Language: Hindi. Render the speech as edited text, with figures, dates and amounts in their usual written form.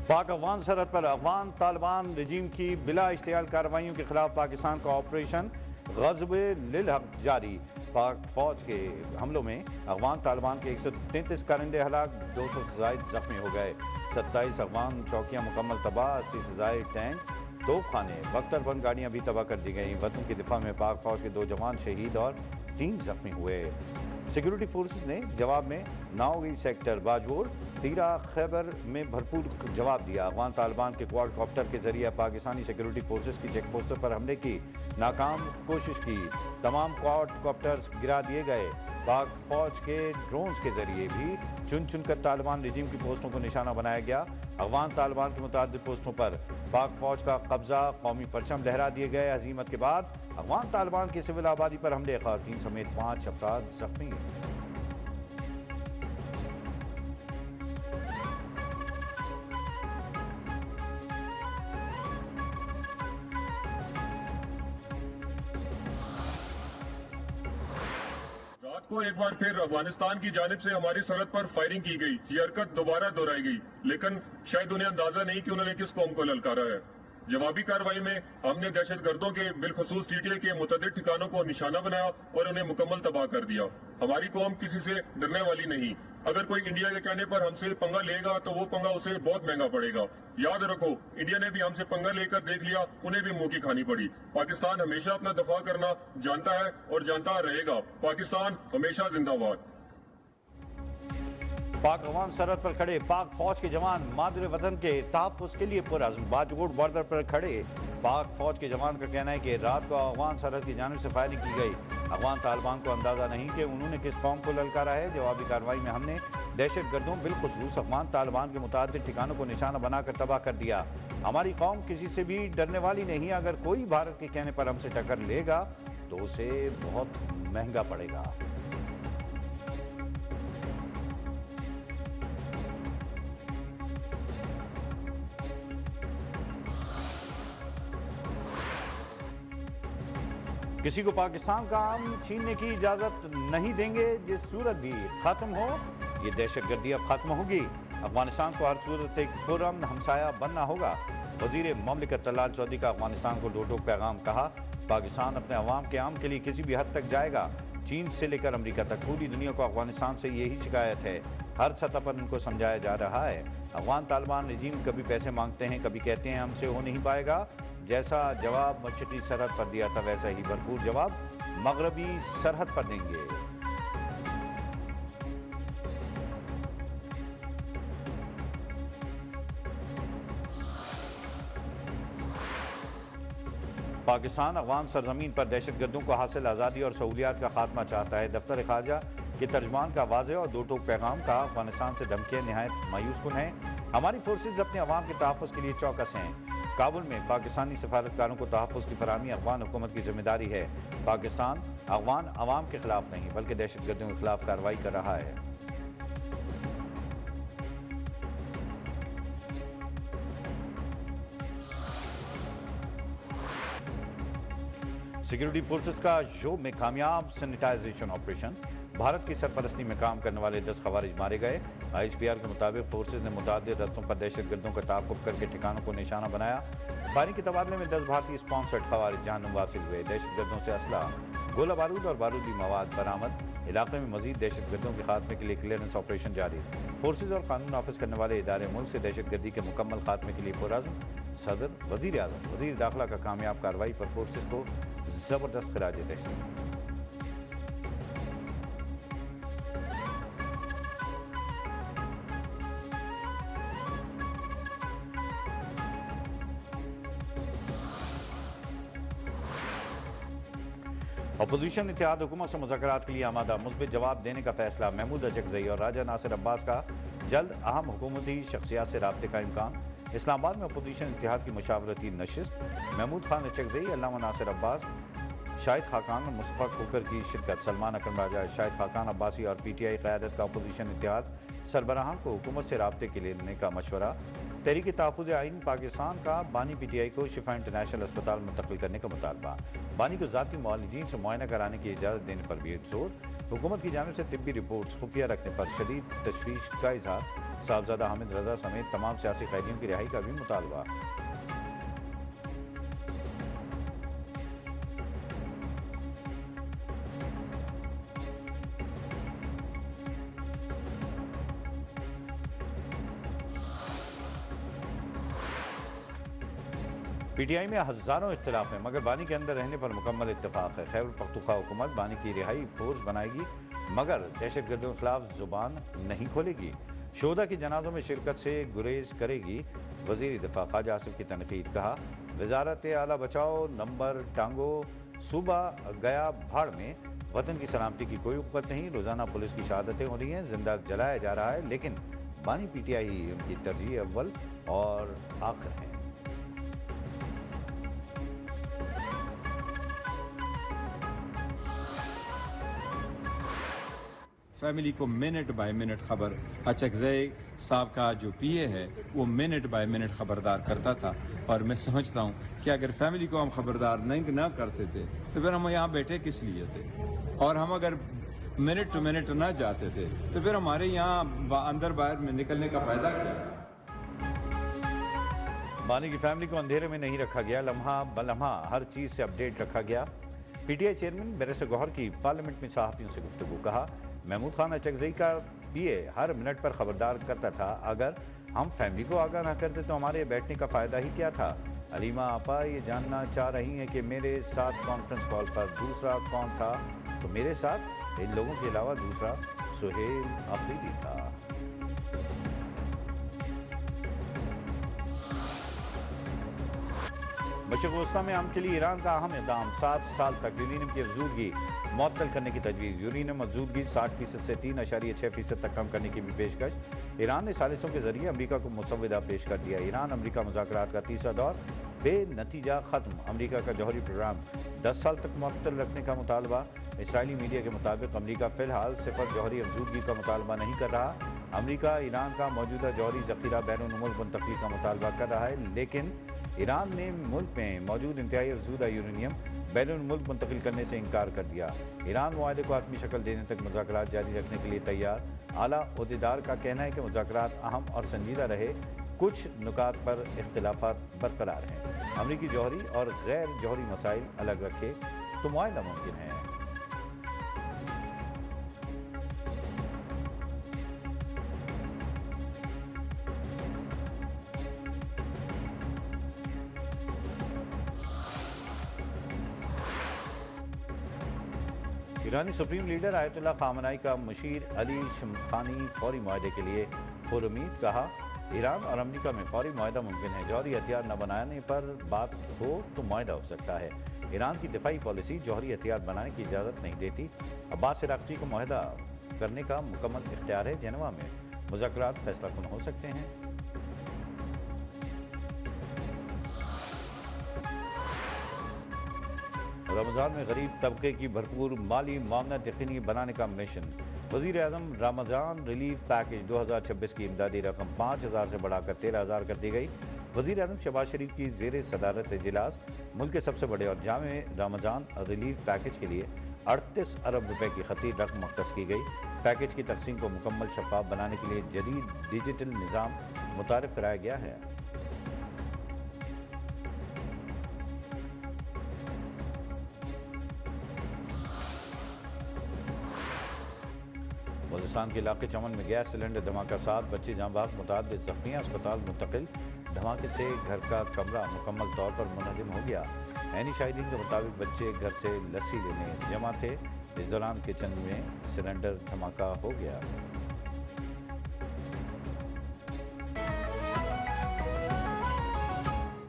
पाक अफगान सरहद पर अफगान तालिबान रजीम की बिला इश्तियाल कार्रवाइयों के खिलाफ पाकिस्तान का ऑपरेशन ग़ज़ब-ए-लिल-हक़ जारी। पाक फौज के हमलों में अफगान तालिबान के 133 कारिंदे हलाक, 200 से ज़ायद जख्मी हो गए। 27 अफगान चौकियाँ मुकम्मल तबाह, 80 से ज़ायद टैंक, तोपखाने, बख्तरबंद गाड़ियाँ भी तबाह कर दी गई। वतन की दिफा में पाक फौज के 2 जवान शहीद और 3 जख्मी हुए। सिक्योरिटी फोर्सेस ने जवाब में नाओगी सेक्टर, बाजवोर, तीरा, खैबर में भरपूर जवाब दिया। अफगान तालिबान के क्वाडकॉप्टर के जरिए पाकिस्तानी सिक्योरिटी फोर्सेस की चेक पोस्टों पर हमले की नाकाम कोशिश की। तमाम क्वाडकॉप्टर्स गिरा दिए गए। पाक फौज के ड्रोन्स के जरिए भी चुन चुनकर तालिबान रजीम की पोस्टों को निशाना बनाया गया। अफगान तालिबान की मुतादिद पोस्टों पर पाक फौज का कब्जा, कौमी परचम लहरा दिए गए। हजीमत के बाद अफगान तालिबान की सिविल आबादी पर हमले, ख़वातीन समेत 5 अफराद जख्मी। रात को एक बार फिर अफगानिस्तान की जानिब से हमारी सरहद पर फायरिंग की गई। ये हरकत दोबारा दोहराई गई, लेकिन शायद उन्हें अंदाजा नहीं कि उन्होंने किस कौम को ललकारा है। जवाबी कार्रवाई में हमने दहशतगर्दों के बिलखसूस टीटीए के मुतअद्दिद ठिकानों को निशाना बनाया और उन्हें मुकम्मल तबाह कर दिया। हमारी कौम किसी से डरने वाली नहीं। अगर कोई इंडिया के कहने पर हमसे पंगा लेगा तो वो पंगा उसे बहुत महंगा पड़ेगा। याद रखो, इंडिया ने भी हमसे पंगा लेकर देख लिया, उन्हें भी मुंह की खानी पड़ी। पाकिस्तान हमेशा अपना दफा करना जानता है और जानता रहेगा। पाकिस्तान हमेशा जिंदाबाद। पाक अफगान सरहद पर खड़े पाक फौज के जवान मादरे वतन के तहफ़्फ़ुज़ के लिए पुरअज़्म। बाजकोट बॉर्डर पर खड़े पाक फौज के जवान का कहना है कि रात को अफगान सरहद की जानिब से फायरिंग की गई। अफगान तालिबान को अंदाज़ा नहीं कि उन्होंने किस कौम को ललकारा है। जवाबी कार्रवाई में हमने दहशतगर्दों बिलखुसूस अफगान तालिबान के मुतादिद ठिकानों को निशाना बनाकर तबाह कर दिया। हमारी कौम किसी से भी डरने वाली नहीं। अगर कोई भारत के कहने पर हमसे टक्कर लेगा तो उसे बहुत महंगा पड़ेगा। किसी को पाकिस्तान का अमन छीनने की इजाजत नहीं देंगे। जिस सूरत भी खत्म हो, ये दहशतगर्दी अब खत्म होगी। अफगानिस्तान को हर सूरत एक पुरअमन हमसाया बनना होगा। वजीर ममलिकत तलाल चौधरी का अफगानिस्तान को दो टोक पैगाम। कहा, पाकिस्तान अपने अवाम के अमन के लिए किसी भी हद तक जाएगा। चीन से लेकर अमेरिका तक पूरी दुनिया को अफगानिस्तान से यही शिकायत है। हर सतह पर इनको समझाया जा रहा है। अफगान तालिबान रजीम कभी पैसे मांगते हैं, कभी कहते हैं हमसे हो नहीं पाएगा। जैसा जवाब मशरक़ी सरहद पर दिया था, वैसा ही भरपूर जवाब मगरबी सरहद पर देंगे। पाकिस्तान अफगान सरजमीन पर दहशतगर्दों को हासिल आज़ादी और सहूलियात का खात्मा चाहता है। दफ्तर खारजा के तर्जमान का वाज़ेह और दो टोक पैगाम। का अफगानिस्तान से धमकियां नहायत मायूस कुन हैं। हमारी फोर्सेज अपने अवाम के तहफ़्फ़ुज़ के लिए चौकस हैं। काबुल में पाकिस्तानी सफारतकारों को तहफ़्फ़ुज़ की फराहमी अफगान हुकूमत की जिम्मेदारी है। पाकिस्तान अफगान अवाम के खिलाफ नहीं बल्कि दहशतगर्दियों के खिलाफ कार्रवाई कर रहा है। सिक्योरिटी फोर्सेस का योम में कामयाब सैनिटाइजेशन ऑपरेशन। भारत की सरपरस्ती में काम करने वाले 10 खवारिज मारे गए। ISPR के मुताबिक फोर्सेज ने मुतादिद रस्तों पर दहशतगर्दों का ताक़ुब करके ठिकानों को निशाना बनाया। फायरिंग के तबादले में 10 भारतीय स्पॉन्सर्ड खवारिज जहन्नुम वासिल हुए। दहशतगर्दों से असला, गोला बारूद और बारूदी मवाद बरामद। इलाके में मजीद दहशतगर्दों के खात्मे के लिए क्लियरेंस ऑपरेशन जारी। फोर्सेज और कानून नाफिज करने वाले इदारे मुल्क से दहशतगर्दी के मुकम्मल खात्मे के लिए पुरअज़्म। सदर, वज़ीर आज़म, वज़ीर दाखिला का कामयाब कार्रवाई पर फोर्सेज को ज़बरदस्त खिराज तहसीन। अपोजिशन इत्तेहाद हुकूमत से मुज़ाकरात के लिए आमादा। मुस्बित जवाब देने का फैसला। महमूद अचकज़ई और राजा नासिर अब्बास का जल्द अहम हुकूमती शख्सियात से राब्ते का इम्कान। इस्लामाबाद में अपोजिशन इत्तेहाद की मुशावरती नशिस्त। महमूद खान अचकज़ई, अल्लामा नासिर अब्बास, शाहिद खाकान और मुस्तफ़ा खोकर की शिरकत। सलमान अकरम राजा, शाहिद खाकान अब्बासी और PTI क़यादत का अपोजिशन इत्तेहाद सरबराहान को हुकूमत से राब्ते के लिए लेने का मशवरा। तहरीक तहफ़्फ़ुज़ आइन पाकिस्तान का बानी PTI को शिफा इंटरनेशनल अस्पताल मुंतकिल करने का मुतालबा। बानी को ज़ाती मुआलिजीन से मुआयना कराने की इजाज़त देने पर भी जोर। हुकूमत की जानिब से तिब्बी रिपोर्ट्स खुफिया रखने पर शदीद तशवीश का इजहार। साहबजादा हामिद रजा समेत तमाम सियासी कैदियों की रिहाई का भी मुतालबा। PTI में हज़ारों इख्तिलाफ हैं मगर बानी के अंदर रहने पर मुकम्मल इत्तेफाक है। खैबर पख्तूनख्वा हुकूमत बानी की रिहाई फोर्स बनाएगी मगर दहशतगर्दों के खिलाफ जुबान नहीं खोलेगी। शोधा की जनाजों में शिरकत से गुरेज करेगी। वज़ीर दिफा ख्वाजा आसिफ की तनकीद। कहा वजारत आला बचाओ नंबर टांगो सूबा गया भाड़ में वतन की सलामती की कोई औक़त नहीं। रोज़ाना पुलिस की शहादतें हो रही हैं, जिंदा जलाया जा रहा है, लेकिन बानी PTI ही उनकी तरजीह अव्वल और आखिर है। फैमिली को मिनट बाय मिनट खबर अचकज़ई साहब का जो PA है वो मिनट बाय मिनट खबरदार करता था। और मैं समझता हूँ कि अगर फैमिली को हम खबरदार नहीं ना करते थे तो फिर हम यहाँ बैठे किस लिए थे, और हम अगर मिनट टू मिनट ना जाते थे तो फिर हमारे यहाँ अंदर बाहर में निकलने का फायदा क्या। बानी की फैमिली को अंधेरे में नहीं रखा गया, लम्हा बलम्हा हर चीज़ से अपडेट रखा गया। PTI चेयरमैन बैरिस्टर गौहर की पार्लियामेंट में सहाफ़ियों से गुफ्तगू। कहा महमूद खान अचकज़ई का PA हर मिनट पर खबरदार करता था, अगर हम फैमिली को आगाह ना करते तो हमारे बैठने का फ़ायदा ही क्या था। अलीमा आपा ये जानना चाह रही हैं कि मेरे साथ कॉन्फ्रेंस कॉल पर दूसरा कौन था, तो मेरे साथ इन लोगों के अलावा दूसरा सुहेल अफरीदी था। मशरिक़ वस्ता में अमन के लिए ईरान का अहम इक़दाम। 7 साल तक यूरेनियम की अफजूदगी मुअत्तल करने की तजवीज़। यूरेनियम अफजूदगी 60% से 3.6% तक कम करने की भी पेशकश। ईरान ने सालिसों के जरिए अमरीका को मुसव्विदा पेश कर दिया। ईरान अमरीका मुज़ाकरात का तीसरा दौर बेनतीजा ख़त्म। अमरीका का जौहरी प्रोग्राम 10 साल तक मुअत्तल रखने का मुतालबा। इसराइली मीडिया के मुताबिक अमरीका फ़िलहाल सिफर जौहरी अफजूदगी का मुतालबा नहीं कर रहा। अमरीका ईरान का मौजूदा जौहरी ज़ख़ीरा बैरून मुल्क मुंतक़ली का मुतालबा कर रहा है, लेकिन ईरान ने मुल्क में मौजूद इंतहाई अफजूदा यूरेनियम बैरून मुल्क मुंतकिल करने से इनकार कर दिया। ईरान मुआहदे को आत्मी शक्ल देने तक मुज़ाकरात जारी रखने के लिए तैयार। आला ओहदेदार का कहना है कि मुज़ाकरात अहम और संजीदा रहे, कुछ नुकात पर इख्तिलाफात बरकरार हैं। अमरीकी जौहरी और गैर जौहरी मसाइल अलग रखे तो मुआहदा मुमकिन है। ईरानी सुप्रीम लीडर आयतुल्लाह खामनाई का मुशीर अली शमखानी फौरी मुआहदे के लिए पुरुमीद। कहा ईरान और अमरीका में फौरी मुआहदा मुमकिन है, जौहरी हथियार न बनाने पर बात हो तो मुआहदा हो सकता है। ईरान की दिफाई पॉलिसी जौहरी हथियार बनाने की इजाज़त नहीं देती। अब्बास इराक़ची को मुआहदा करने का मुकम्मल इख्तियार है। जेनेवा में मुज़ाकरात फैसलाकुन हो सकते हैं। रमज़ान में गरीब तबके की भरपूर माली मामनत यकीनी बनाने का मिशन। वज़ीर आज़म रमज़ान रिलीफ पैकेज 2026 की इमदादी रकम 5,000 से बढ़ाकर 13,000 कर दी गई। वज़ीर आज़म शहबाज शरीफ की ज़ेर सदारत इजलास मुल्क के सबसे बड़े और जामे रमज़ान रिलीफ पैकेज के लिए 38 अरब रुपए की खती रकम मुख्तस की गई। पैकेज की तकसीम को मुकम्मल शफाफ बनाने के लिए जदीद डिजिटल निज़ाम मुतारिफ कराया गया है। बलूचिस्तान के इलाके चमन में गैस सिलेंडर धमाका, 7 बच्चे जाँ बहक, मुतअद्दिद ज़ख्मी, अस्पताल मुंतकिल। धमाके से घर का कमरा मुकम्मल तौर पर मुनहदिम हो गया। ऐनी शाहिदीन के मुताबिक बच्चे घर से लस्सी लेने जमा थे, इस दौरान किचन में सिलेंडर धमाका हो गया।